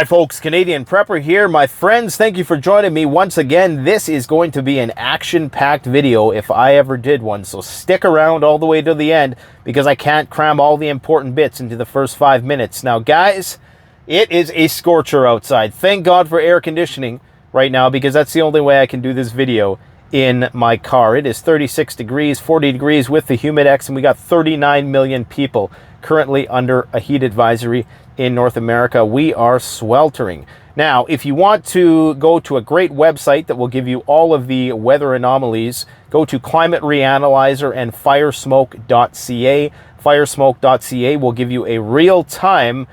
Hi folks, Canadian Prepper here. My friends, thank you for joining me once again. This is going to be an action-packed video if I ever did one, so stick around all the way to the end because I can't cram all the important bits into the first 5 minutes. Now guys, it is a scorcher outside. Thank God for air conditioning right now because that's the only way I can do this video in my car. It is 36 degrees, 40 degrees with the humidex, and we got 39 million people currently under a heat advisory in North America. We are sweltering. Now, if you want to go to a great website that will give you all of the weather anomalies, go to Climate Reanalyzer and firesmoke.ca. Firesmoke.ca will give you a real-time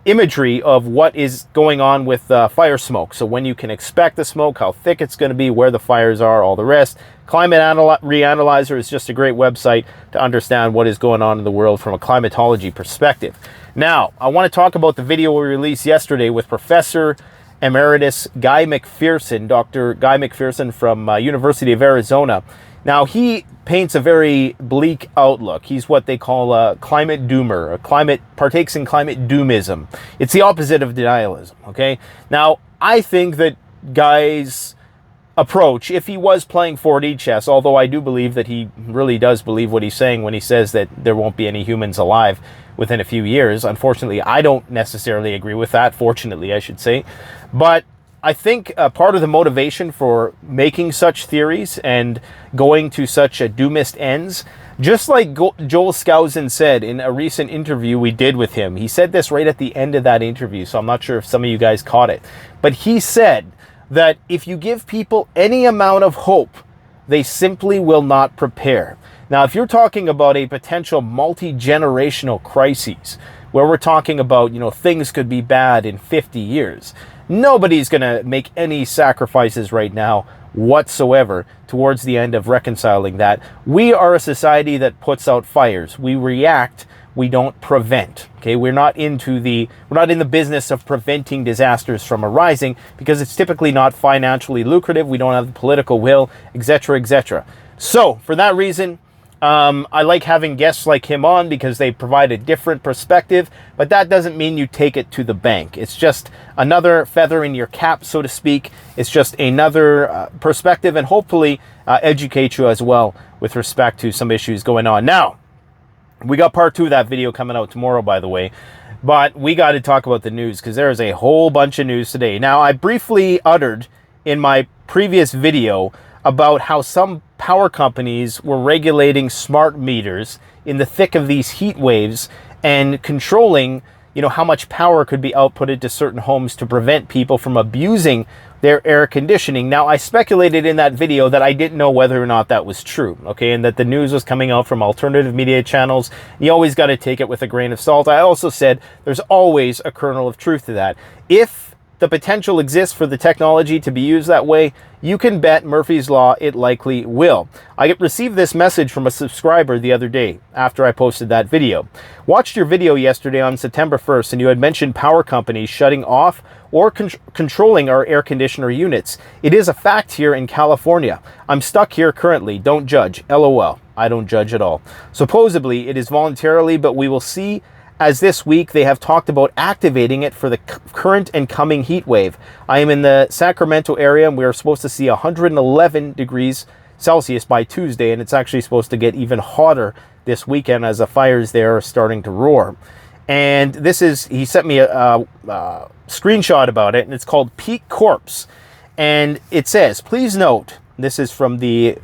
imagery of what is going on with fire smoke. So when you can expect the smoke, how thick it's going to be, where the fires are, all the rest. Climate Reanalyzer is just a great website to understand what is going on in the world from a climatology perspective. Now, I want to talk about the video we released yesterday with Professor Emeritus Guy McPherson, Dr. Guy McPherson from University of Arizona. Now, he paints a very bleak outlook. He's what they call a climate doomer, partakes in climate doomism. It's the opposite of denialism, okay? Now, I think that Guy's approach, if he was playing 4D chess, although I do believe that he really does believe what he's saying when he says that there won't be any humans alive within a few years. Unfortunately, I don't necessarily agree with that. Fortunately, I should say. But I think part of the motivation for making such theories and going to such doomist ends, just like Joel Skousen said in a recent interview we did with him, he said this right at the end of that interview, so I'm not sure if some of you guys caught it, but he said that if you give people any amount of hope, they simply will not prepare. Now, if you're talking about a potential multi-generational crisis, where we're talking about, things could be bad in 50 years, nobody's going to make any sacrifices right now whatsoever towards the end of reconciling that. We are a society that puts out fires. We react, we don't prevent. Okay, we're not in the business of preventing disasters from arising because it's typically not financially lucrative. We don't have the political will, etc., etc. So, for that reason, I like having guests like him on because they provide a different perspective, but that doesn't mean you take it to the bank. It's just another feather in your cap, so to speak. It's just another perspective and hopefully educate you as well with respect to some issues going on. Now, we got part 2 of that video coming out tomorrow, by the way, but we got to talk about the news because there is a whole bunch of news today. Now, I briefly uttered in my previous video about how some power companies were regulating smart meters in the thick of these heat waves and controlling, how much power could be outputted to certain homes to prevent people from abusing their air conditioning. Now, I speculated in that video that I didn't know whether or not that was true, okay, and that the news was coming out from alternative media channels. You always got to take it with a grain of salt. I also said there's always a kernel of truth to that. If the potential exists for the technology to be used that way, you can bet Murphy's Law it likely will. I received this message from a subscriber the other day after I posted that video. Watched your video yesterday on September 1st and you had mentioned power companies shutting off or controlling our air conditioner units. It is a fact here in California. I'm stuck here currently. Don't judge. LOL. I don't judge at all. Supposedly it is voluntarily, but we will see, as this week they have talked about activating it for the current and coming heat wave. I am in the Sacramento area and we are supposed to see 111 degrees Celsius by Tuesday, and it's actually supposed to get even hotter this weekend as the fires there are starting to roar. And he sent me a screenshot about it, and it's called Peak Corpse. And it says, please note, this is from the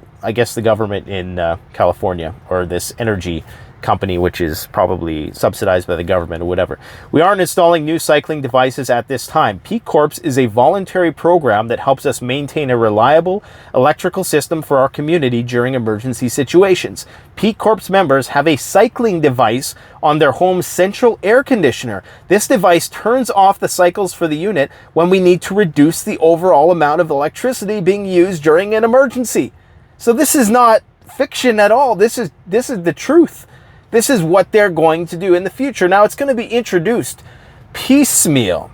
government in California, or this energy company, which is probably subsidized by the government or whatever. We aren't installing new cycling devices at this time. Peak Corps is a voluntary program that helps us maintain a reliable electrical system for our community during emergency situations. Peak Corps members have a cycling device on their home's central air conditioner. This device turns off the cycles for the unit when we need to reduce the overall amount of electricity being used during an emergency. So this is not fiction at all. This is the truth. This is what they're going to do in the future. Now, it's going to be introduced piecemeal,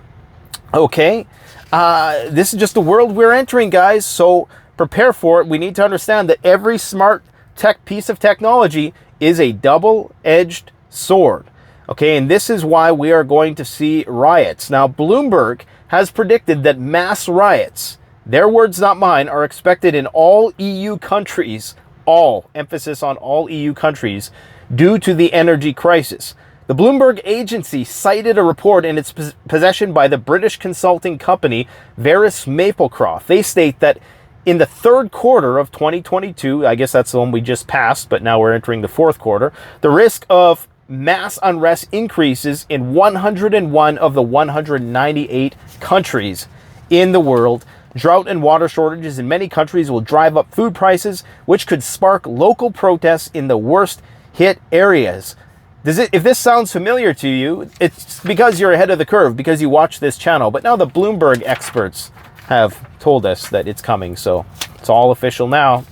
okay? This is just the world we're entering, guys, so prepare for it. We need to understand that every smart tech piece of technology is a double-edged sword, Okay, and this is why we are going to see riots. Now, Bloomberg has predicted that mass riots, their words not mine, are expected in all EU countries, all, emphasis on all EU countries, due to the energy crisis. The Bloomberg agency cited a report in its possession by the British consulting company Veris Maplecroft. They state that in the third quarter of 2022, I guess that's the one we just passed, but now we're entering the fourth quarter, the risk of mass unrest increases in 101 of the 198 countries in the world. Drought and water shortages in many countries will drive up food prices, which could spark local protests in the worst hit areas. If this sounds familiar to you, it's because you're ahead of the curve, because you watch this channel. But now the Bloomberg experts have told us that it's coming, so it's all official now.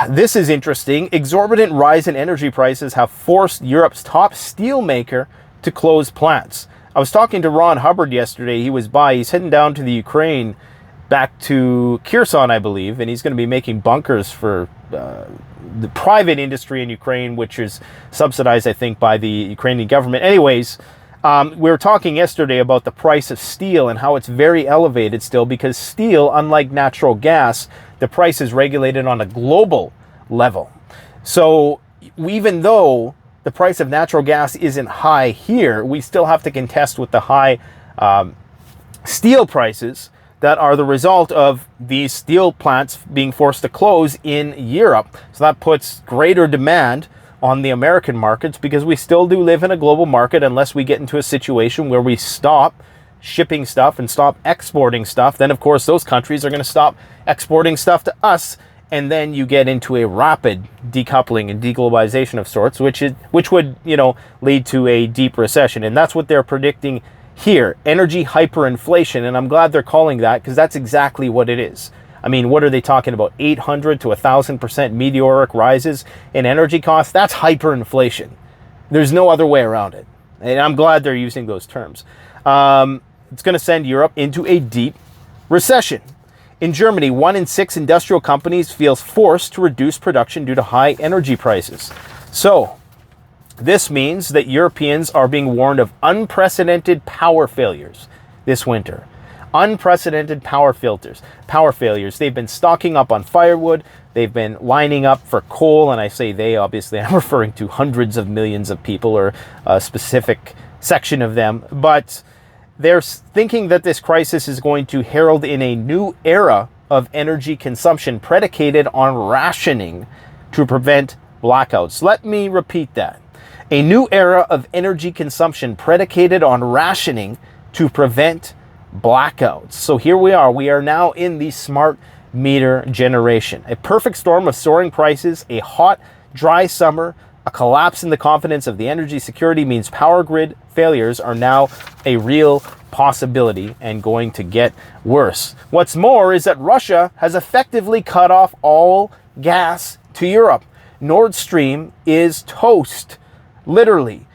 This is interesting. Exorbitant rise in energy prices have forced Europe's top steel maker to close plants. I was talking to Ron Hubbard yesterday. He was by. He's heading down to the Ukraine, back to Kherson, I believe, and he's going to be making bunkers for the private industry in Ukraine, which is subsidized, I think, by the Ukrainian government. Anyways, we were talking yesterday about the price of steel and how it's very elevated still, because steel, unlike natural gas, the price is regulated on a global level. So even though the price of natural gas isn't high here, we still have to contest with the high steel prices that are the result of these steel plants being forced to close in Europe. So that puts greater demand on the American markets, because we still do live in a global market unless we get into a situation where we stop shipping stuff and stop exporting stuff. Then, of course, those countries are going to stop exporting stuff to us, and then you get into a rapid decoupling and deglobalization of sorts, which would, lead to a deep recession. And that's what they're predicting here, energy hyperinflation. And I'm glad they're calling that, because that's exactly what it is. I mean, what are they talking about? 800 to 1,000% meteoric rises in energy costs? That's hyperinflation. There's no other way around it. And I'm glad they're using those terms. It's going to send Europe into a deep recession. In Germany, 1 in 6 industrial companies feels forced to reduce production due to high energy prices. So this means that Europeans are being warned of unprecedented power failures this winter. Unprecedented power failures. They've been stocking up on firewood. They've been lining up for coal. And I say they, obviously, I'm referring to hundreds of millions of people, or a specific section of them. But they're thinking that this crisis is going to herald in a new era of energy consumption predicated on rationing to prevent blackouts. Let me repeat that. A new era of energy consumption predicated on rationing to prevent blackouts. So here we are now in the smart meter generation. A perfect storm of soaring prices, a hot, dry summer, a collapse in the confidence of the energy security means power grid failures are now a real possibility and going to get worse. What's more is that Russia has effectively cut off all gas to Europe. Nord Stream is toast, literally.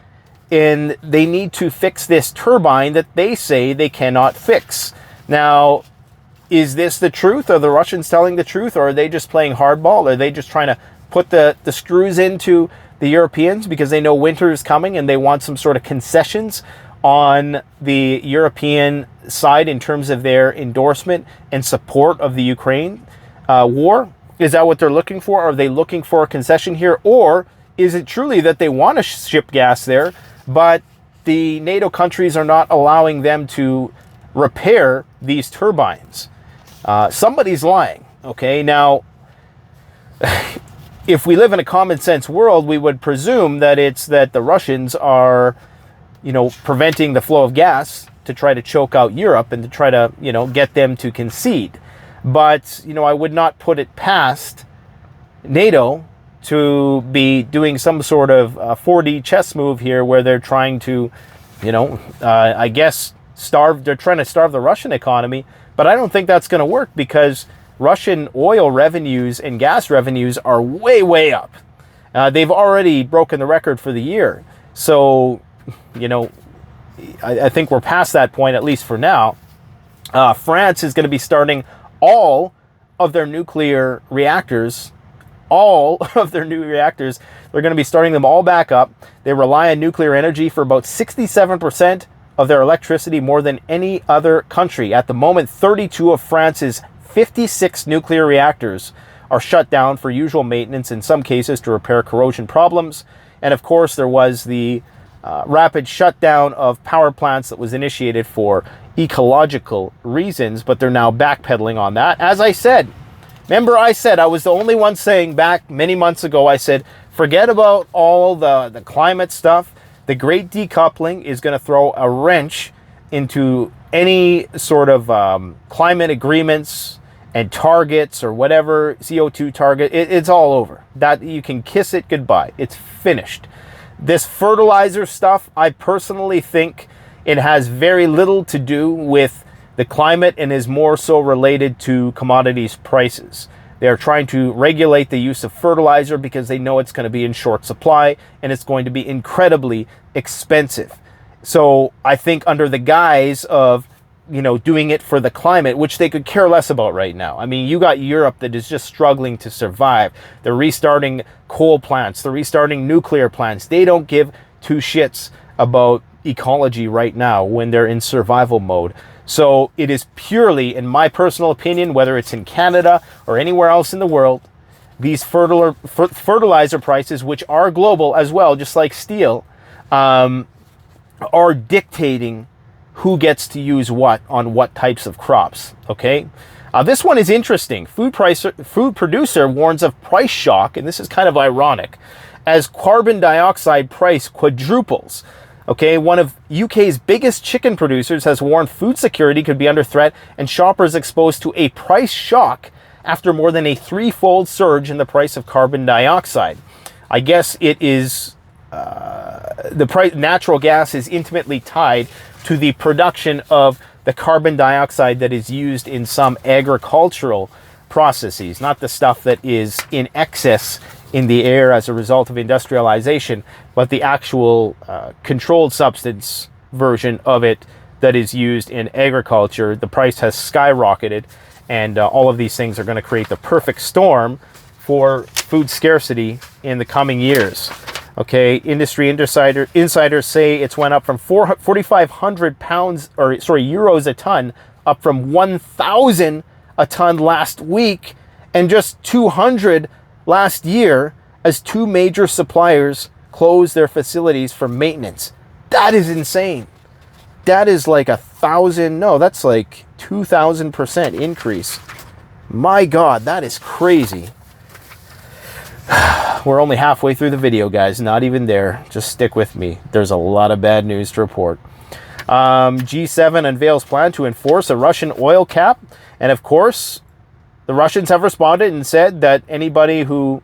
And they need to fix this turbine that they say they cannot fix. Now, is this the truth? Are the Russians telling the truth? Or are they just playing hardball? Are they just trying to put the screws into the Europeans because they know winter is coming and they want some sort of concessions on the European side in terms of their endorsement and support of the Ukraine war? Is that what they're looking for? Are they looking for a concession here? Or is it truly that they want to ship gas there, but the NATO countries are not allowing them to repair these turbines? Somebody's lying, okay? Now, if we live in a common sense world, we would presume that it's that the Russians are, preventing the flow of gas to try to choke out Europe and to try to, get them to concede. But, I would not put it past NATO to be doing some sort of 4D chess move here where they're trying to, I guess, they're trying to starve the Russian economy. But I don't think that's going to work, because Russian oil revenues and gas revenues are way, way up. They've already broken the record for the year. So, I think we're past that point, at least for now. France is going to be starting all of their nuclear reactors, They're going to be starting them all back up. They rely on nuclear energy for about 67% of their electricity, more than any other country. At the moment, 32 of France's 56 nuclear reactors are shut down for usual maintenance, in some cases to repair corrosion problems. And of course, there was the rapid shutdown of power plants that was initiated for ecological reasons, but they're now backpedaling on that. As I said, remember I said, I was the only one saying back many months ago, I said, forget about all the climate stuff. The great decoupling is going to throw a wrench into any sort of climate agreements and targets or whatever, CO2 target. It's all over. That you can kiss it goodbye. It's finished. This fertilizer stuff, I personally think it has very little to do with the climate and is more so related to commodities prices. They are trying to regulate the use of fertilizer because they know it's going to be in short supply and it's going to be incredibly expensive. So I think under the guise of, you know, doing it for the climate, which they could care less about right now. I mean, you got Europe that is just struggling to survive. They're restarting coal plants. They're restarting nuclear plants. They don't give two shits about ecology right now when they're in survival mode. So it is purely, in my personal opinion, whether it's in Canada or anywhere else in the world, these fertilizer prices, which are global as well, just like steel, are dictating who gets to use what on what types of crops, okay? This one is interesting. Food producer warns of price shock, and this is kind of ironic, as carbon dioxide price quadruples. Okay, one of UK's biggest chicken producers has warned food security could be under threat and shoppers exposed to a price shock after more than a threefold surge in the price of carbon dioxide. I guess it is, the price, natural gas is intimately tied to the production of the carbon dioxide that is used in some agricultural processes, not the stuff that is in excess in the air as a result of industrialization, but the actual controlled substance version of it that is used in agriculture. The price has skyrocketed, and all of these things are going to create the perfect storm for food scarcity in the coming years. Okay, industry insiders say it's went up from 4,500 pounds, or sorry, euros a ton, up from 1,000 a ton last week, and just 200 last year, as two major suppliers closed their facilities for maintenance. That is insane. That is like 1,000, no, that's like 2,000% increase. My God, that is crazy. We're only halfway through the video, guys. Not even there. Just stick with me. There's a lot of bad news to report. G7 unveils plan to enforce a Russian oil cap. And of course, the Russians have responded and said that anybody who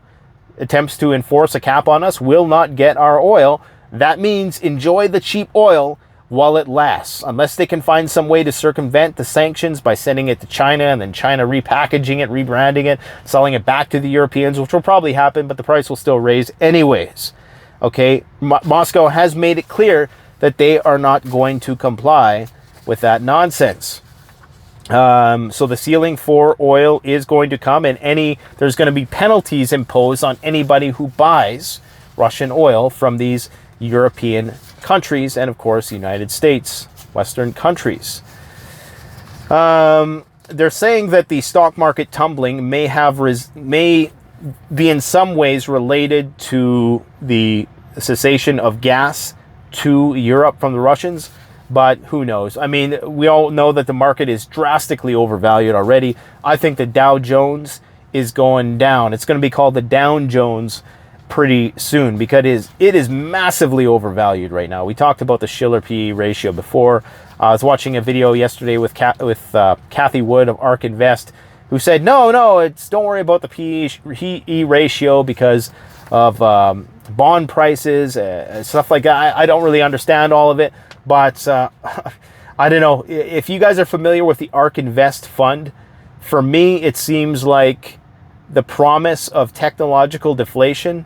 attempts to enforce a cap on us will not get our oil. That means enjoy the cheap oil while it lasts, unless they can find some way to circumvent the sanctions by sending it to China and then China repackaging it, rebranding it, selling it back to the Europeans, which will probably happen, but the price will still raise anyways. Okay, Moscow has made it clear that they are not going to comply with that nonsense. So the ceiling for oil is going to come, and there's going to be penalties imposed on anybody who buys Russian oil from these European countries and, of course, the United States, Western countries. They're saying that the stock market tumbling may be in some ways related to the cessation of gas to Europe from the Russians, but who knows? I mean, we all know that the market is drastically overvalued already. I think the Dow Jones is going down. It's going to be called the Dow Jones pretty soon because it is massively overvalued right now. We talked about the Shiller PE ratio before. I was watching a video yesterday with Kathy Wood of ARK Invest, who said, no, don't worry about the PE ratio because of bond prices, stuff like that. I don't really understand all of it, but I don't know. If you guys are familiar with the ARK Invest fund, for me, it seems like the promise of technological deflation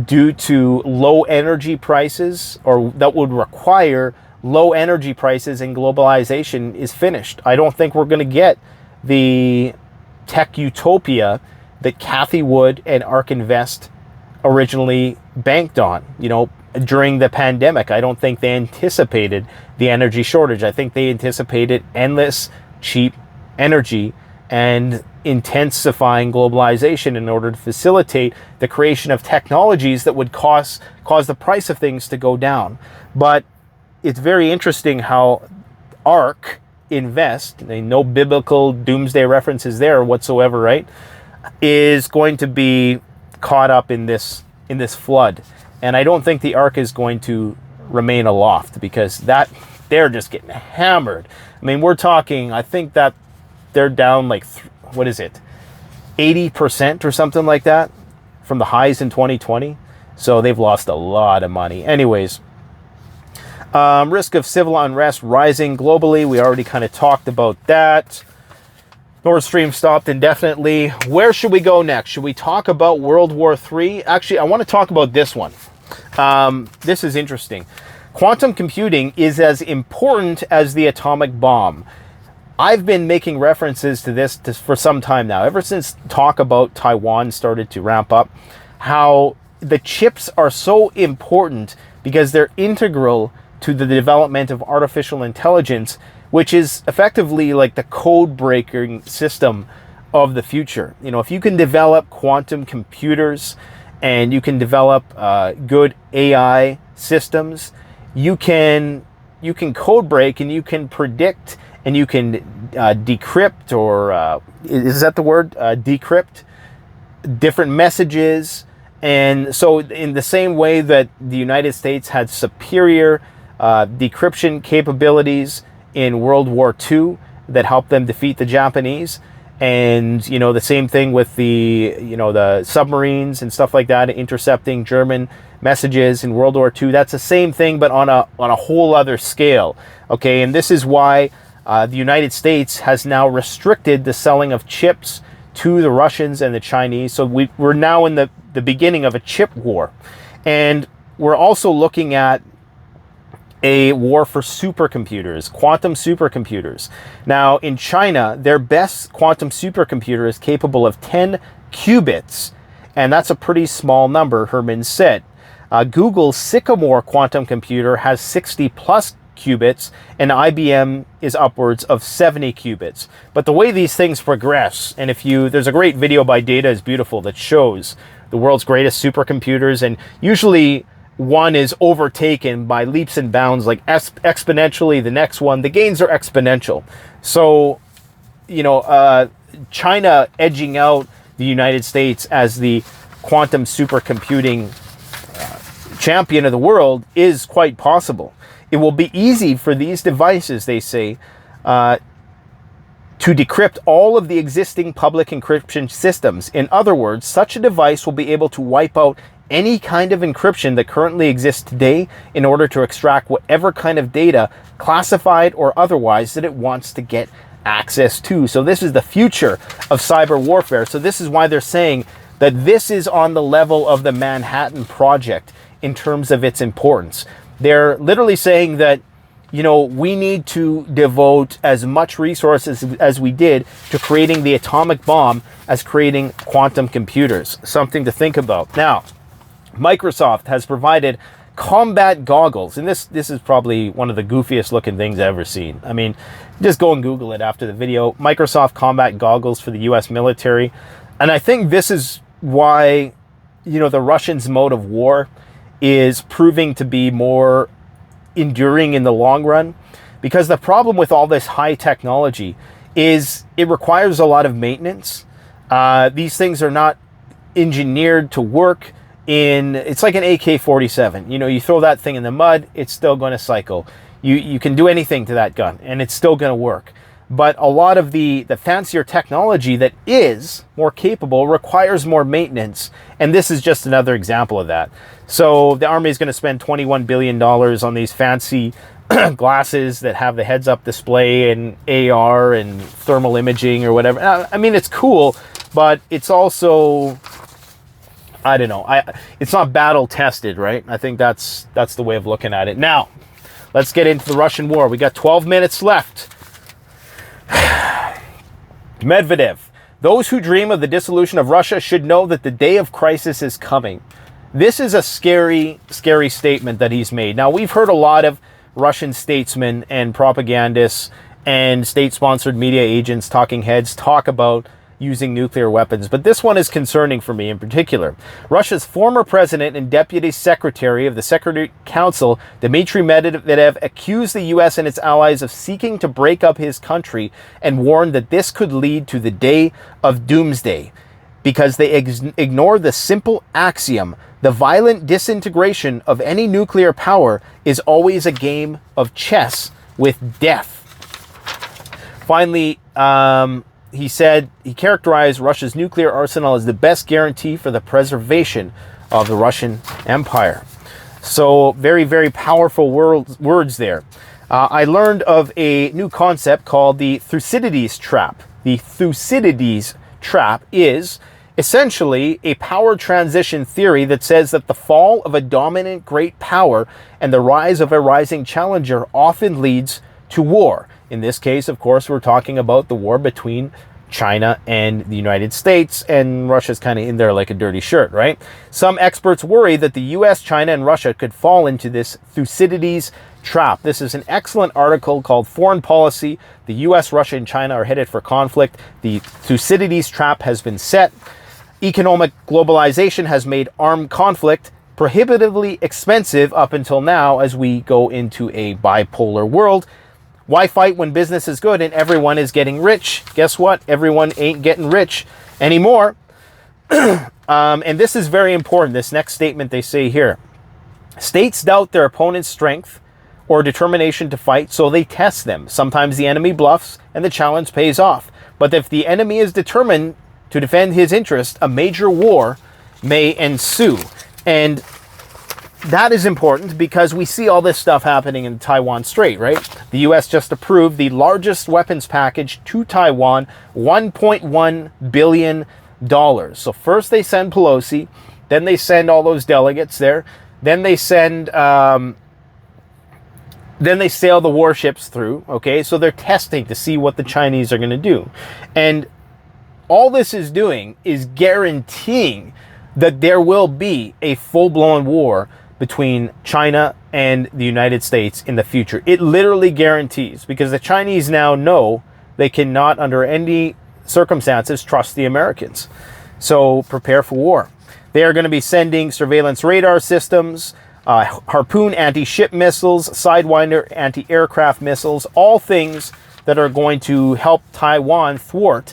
due to low energy prices, or that would require low energy prices and globalization, is finished. I don't think we're going to get the tech utopia that Kathy Wood and ARK Invest originally banked on. During the pandemic, I don't think they anticipated the energy shortage. I think they anticipated endless cheap energy and intensifying globalization in order to facilitate the creation of technologies that would cause the price of things to go down. But it's very interesting how ARK Invest, no biblical doomsday references there whatsoever, right, is going to be caught up in this flood. And I don't think the ARK is going to remain aloft, because they're just getting hammered. I mean, we're talking, I think that they're down like, 80% or something like that from the highs in 2020. So they've lost a lot of money. Anyways, risk of civil unrest rising globally. We already kind of talked about that. Nord Stream stopped indefinitely. Where should we go next? Should we talk about World War III? Actually, I want to talk about this one. This is interesting. Quantum computing is as important as the atomic bomb. I've been making references to this for some time now, ever since talk about Taiwan started to ramp up, how the chips are so important because they're integral to the development of artificial intelligence, which is effectively like the code breaking system of the future. If you can develop quantum computers and you can develop good AI systems, you can code break and you can predict and you can decrypt, or is that the word? Decrypt different messages. And so in the same way that the United States had superior decryption capabilities in World War II that helped them defeat the Japanese, and the same thing with the submarines and stuff like that, intercepting German messages in World War II. That's the same thing, but on a whole other scale. Okay, and this is why the United States has now restricted the selling of chips to the Russians and the Chinese. So we're now in the beginning of a chip war. And we're also looking at a war for supercomputers, quantum supercomputers. Now, in China, their best quantum supercomputer is capable of 10 qubits, and that's a pretty small number, Herman said. Google's Sycamore quantum computer has 60 plus qubits, and IBM is upwards of 70 qubits. But the way these things progress, and there's a great video by Data is Beautiful that shows the world's greatest supercomputers, and usually one is overtaken by leaps and bounds, like exponentially the next one. The gains are exponential. So, China edging out the United States as the quantum supercomputing champion of the world is quite possible. It will be easy for these devices, they say, to decrypt all of the existing public encryption systems. In other words, such a device will be able to wipe out any kind of encryption that currently exists today in order to extract whatever kind of data, classified or otherwise, that it wants to get access to. So this is the future of cyber warfare. So this is why they're saying that this is on the level of the Manhattan Project in terms of its importance. They're literally saying that, we need to devote as much resources as we did to creating the atomic bomb as creating quantum computers. Something to think about. Now, Microsoft has provided combat goggles, and this is probably one of the goofiest looking things I've ever seen. I mean, just go and Google it after the video. Microsoft combat goggles for the US military. And I think this is why, the Russians' mode of war is proving to be more enduring in the long run, because the problem with all this high technology is it requires a lot of maintenance. These things are not engineered to work it's like an AK-47. You throw that thing in the mud, it's still going to cycle. You can do anything to that gun and it's still going to work. But a lot of the fancier technology that is more capable requires more maintenance. And this is just another example of that. So the Army is going to spend $21 billion on these fancy glasses that have the heads-up display and AR and thermal imaging or whatever. I mean, it's cool, but it's also, I don't know, it's not battle tested, right? I think that's the way of looking at it. Now, let's get into the Russian war. We got 12 minutes left. Medvedev. Those who dream of the dissolution of Russia should know that the day of crisis is coming. This is a scary, scary statement that he's made. Now, we've heard a lot of Russian statesmen and propagandists and state-sponsored media agents, talking heads, talk about using nuclear weapons, but this one is concerning for me in particular. Russia's former president and deputy secretary of the Security Council, Dmitry Medvedev, accused the U.S. and its allies of seeking to break up his country and warned that this could lead to the day of doomsday because they ignore the simple axiom: the violent disintegration of any nuclear power is always a game of chess with death. Finally, he said he characterized Russia's nuclear arsenal as the best guarantee for the preservation of the Russian Empire. So very, very powerful words there. I learned of a new concept called the Thucydides trap. The Thucydides trap is essentially a power transition theory that says that the fall of a dominant great power and the rise of a rising challenger often leads to war. In this case, of course, we're talking about the war between China and the United States, and Russia's kind of in there like a dirty shirt, right? Some experts worry that the US, China, and Russia could fall into this Thucydides trap. This is an excellent article called Foreign Policy. The US, Russia, and China are headed for conflict. The Thucydides trap has been set. Economic globalization has made armed conflict prohibitively expensive up until now as we go into a bipolar world. Why fight when business is good and everyone is getting rich? Guess what? Everyone ain't getting rich anymore. And this is very important. This next statement they say here. States doubt their opponent's strength or determination to fight, so they test them. Sometimes the enemy bluffs and the challenge pays off. But if the enemy is determined to defend his interest, a major war may ensue. And that is important because we see all this stuff happening in the Taiwan Strait, right? The U.S. just approved the largest weapons package to Taiwan, $1.1 billion. So first they send Pelosi, then they send all those delegates there, then they send, then they sail the warships through, okay? So they're testing to see what the Chinese are going to do. And all this is doing is guaranteeing that there will be a full-blown war between China and the United States in the future. It literally guarantees, because the Chinese now know they cannot, under any circumstances, trust the Americans. So prepare for war. They are going to be sending surveillance radar systems, Harpoon anti-ship missiles, Sidewinder anti-aircraft missiles, all things that are going to help Taiwan thwart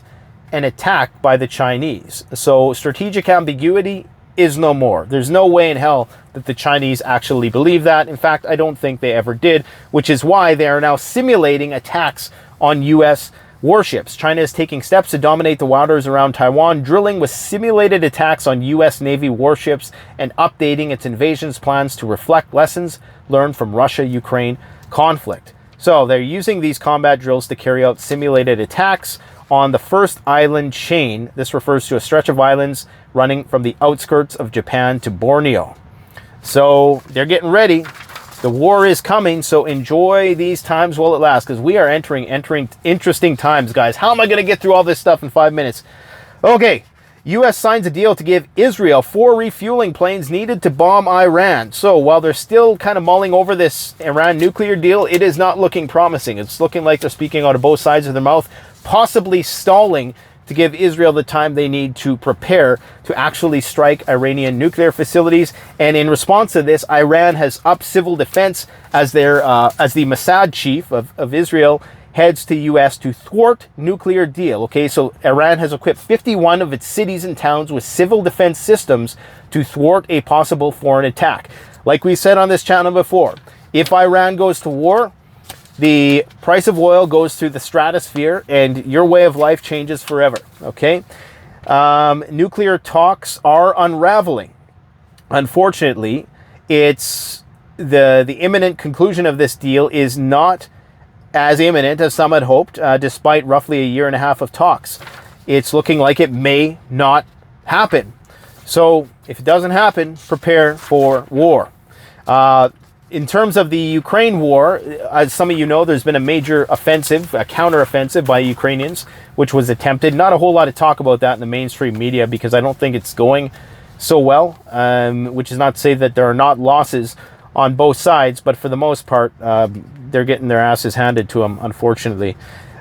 an attack by the Chinese. So strategic ambiguity is no more. There's no way in hell that the Chinese actually believe that. In fact, I don't think they ever did, which is why they are now simulating attacks on U.S. warships. China is taking steps to dominate the waters around Taiwan, drilling with simulated attacks on U.S. Navy warships and updating its invasions plans to reflect lessons learned from Russia-Ukraine conflict. So they're using these combat drills to carry out simulated attacks on the first island chain. This refers to a stretch of islands running from the outskirts of Japan to Borneo. So they're getting ready. The war is coming, so enjoy these times while it lasts, because we are entering interesting times, guys. How am I going to get through all this stuff in 5 minutes? Okay, U.S. signs a deal to give Israel 4 refueling planes needed to bomb Iran. So while they're still kind of mulling over this Iran nuclear deal, it is not looking promising. It's looking like they're speaking out of both sides of their mouth, possibly stalling to give Israel the time they need to prepare to actually strike Iranian nuclear facilities. And in response to this, Iran has upped civil defense as the Mossad chief of Israel heads to U.S. to thwart nuclear deal. Okay, so Iran has equipped 51 of its cities and towns with civil defense systems to thwart a possible foreign attack. Like we said on this channel before, if Iran goes to war, the price of oil goes through the stratosphere and your way of life changes forever, okay? Nuclear talks are unraveling. Unfortunately, it's the imminent conclusion of this deal is not as imminent as some had hoped, despite roughly a year and a half of talks. It's looking like it may not happen. So if it doesn't happen, prepare for war. In terms of the Ukraine war, as some of you know, there's been a major offensive, a counter-offensive by Ukrainians, which was attempted. Not a whole lot of talk about that in the mainstream media because I don't think it's going so well, which is not to say that there are not losses on both sides, but for the most part, they're getting their asses handed to them, unfortunately.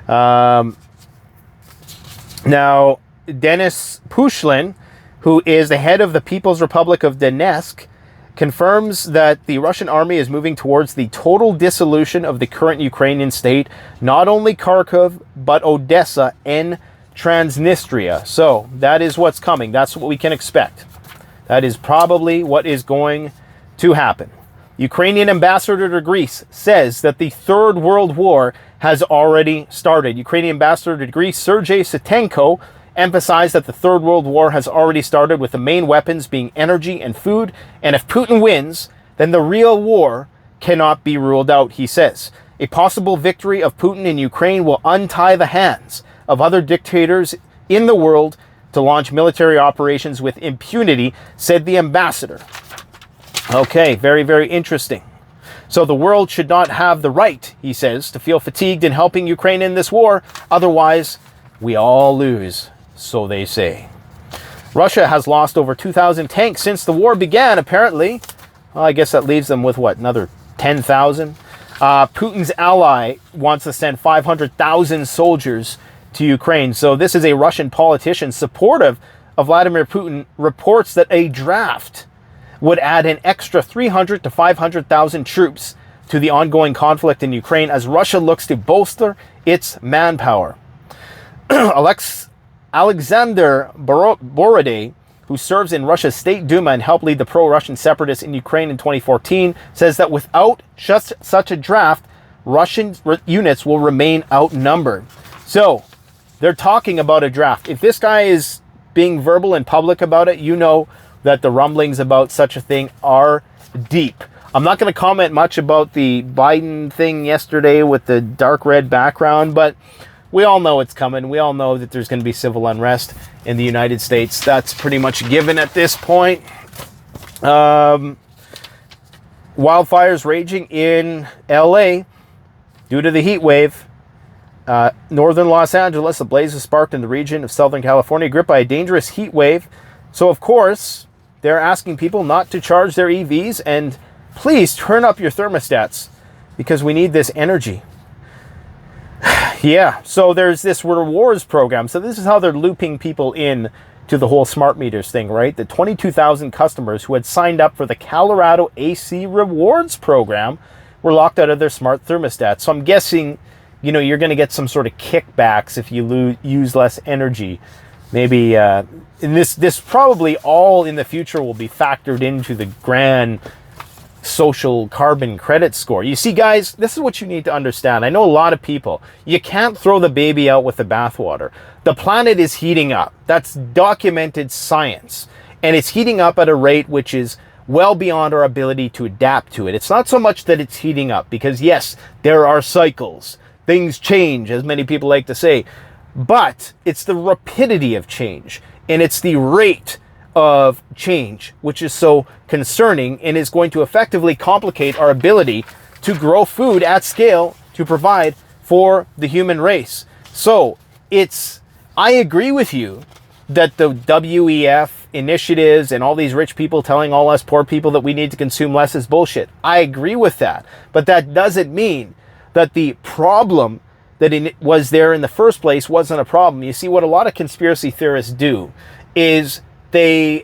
Now, Denis Pushlin, who is the head of the People's Republic of Donetsk, confirms that the Russian army is moving towards the total dissolution of the current Ukrainian state, not only Kharkov, but Odessa and Transnistria. So that is what's coming. That's what we can expect. That is probably what is going to happen. Ukrainian ambassador to Greece says that the Third World War has already started. Ukrainian ambassador to Greece, Sergei Satenko, emphasized that the Third World War has already started, with the main weapons being energy and food. And if Putin wins, then the real war cannot be ruled out, he says. A possible victory of Putin in Ukraine will untie the hands of other dictators in the world to launch military operations with impunity, said the ambassador. Okay, very, very interesting. So the world should not have the right, he says, to feel fatigued in helping Ukraine in this war. Otherwise, we all lose, so they say. Russia has lost over 2,000 tanks since the war began, apparently. Well, I guess that leaves them with, what, another 10,000? Putin's ally wants to send 500,000 soldiers to Ukraine. So this is a Russian politician supportive of Vladimir Putin, reports that a draft would add an extra 300 to 500,000 troops to the ongoing conflict in Ukraine as Russia looks to bolster its manpower. Alexander Borodey, who serves in Russia's State Duma and helped lead the pro-Russian separatists in Ukraine in 2014, says that without just such a draft, Russian units will remain outnumbered. So, they're talking about a draft. If this guy is being verbal and public about it, you know that the rumblings about such a thing are deep. I'm not going to comment much about the Biden thing yesterday with the dark red background, but we all know it's coming. We all know that there's going to be civil unrest in the United States. That's pretty much given at this point. Wildfires raging in LA due to the heat wave. Northern Los Angeles, the blazes sparked in the region of Southern California, gripped by a dangerous heat wave. So, of course, they're asking people not to charge their EVs and please turn up your thermostats because we need this energy. Yeah, so there's this rewards program. So this is how they're looping people in to the whole smart meters thing, right? The 22,000 customers who had signed up for the Colorado AC rewards program were locked out of their smart thermostats. So I'm guessing, you know, you're going to get some sort of kickbacks if you use less energy. Maybe, and this probably all in the future will be factored into the grand social carbon credit score. You see, guys, this is what you need to understand. I know a lot of people, you can't throw the baby out with the bathwater. The planet is heating up. That's documented science. And it's heating up at a rate which is well beyond our ability to adapt to it. It's not so much that it's heating up, because yes, there are cycles. Things change, as many people like to say. But it's the rapidity of change, and it's the rate of change which is so concerning and is going to effectively complicate our ability to grow food at scale to provide for the human race. So I agree with you that the WEF initiatives and all these rich people telling all us poor people that we need to consume less is bullshit. I agree with that. But that doesn't mean that the problem that it was there in the first place wasn't a problem. You see, what a lot of conspiracy theorists do is they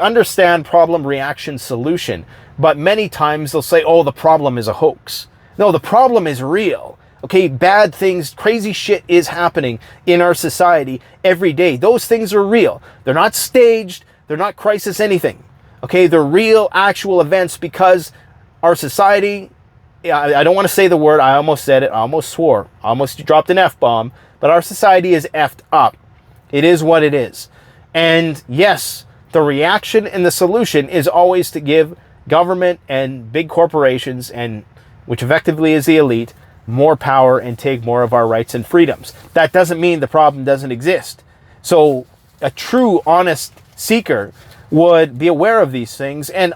understand problem, reaction, solution, but many times they'll say, oh, the problem is a hoax. No, the problem is real. Okay, bad things, crazy shit is happening in our society every day. Those things are real. They're not staged. They're not crisis anything. Okay, they're real, actual events, because our society, I don't want to say the word, I almost said it, I almost swore, I almost dropped an F-bomb, but our society is effed up. It is what it is. And yes, the reaction and the solution is always to give government and big corporations, and which effectively is the elite, more power and take more of our rights and freedoms. That doesn't mean the problem doesn't exist. So a true, honest seeker would be aware of these things. And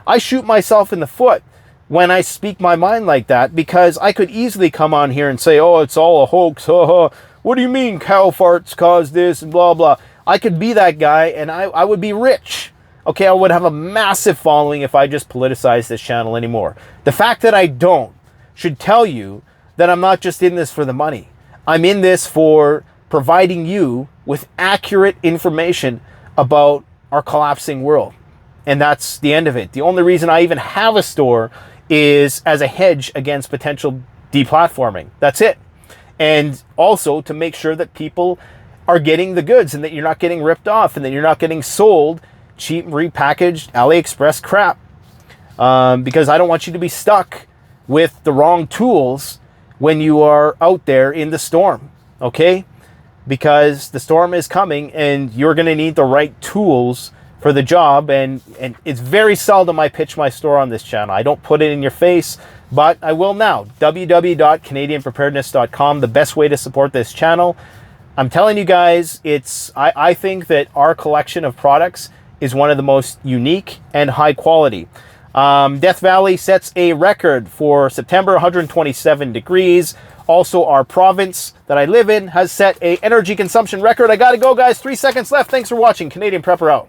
I shoot myself in the foot when I speak my mind like that, because I could easily come on here and say, oh, it's all a hoax. What do you mean cow farts caused this and blah, blah. I could be that guy and I would be rich. Okay, I would have a massive following if I just politicized this channel anymore. The fact that I don't should tell you that I'm not just in this for the money. I'm in this for providing you with accurate information about our collapsing world. And that's the end of it. The only reason I even have a store is as a hedge against potential deplatforming. That's it. And also to make sure that people are getting the goods and that you're not getting ripped off and that you're not getting sold cheap repackaged AliExpress crap. Because I don't want you to be stuck with the wrong tools when you are out there in the storm. Okay? Because the storm is coming and you're going to need the right tools for the job. And it's very seldom I pitch my store on this channel. I don't put it in your face, but I will now. www.canadianpreparedness.com, the best way to support this channel. I'm telling you guys, I think that our collection of products is one of the most unique and high quality. Death Valley sets a record for September, 127 degrees. Also, our province that I live in has set a energy consumption record. I gotta go, guys. 3 seconds left. Thanks for watching. Canadian Prepper out.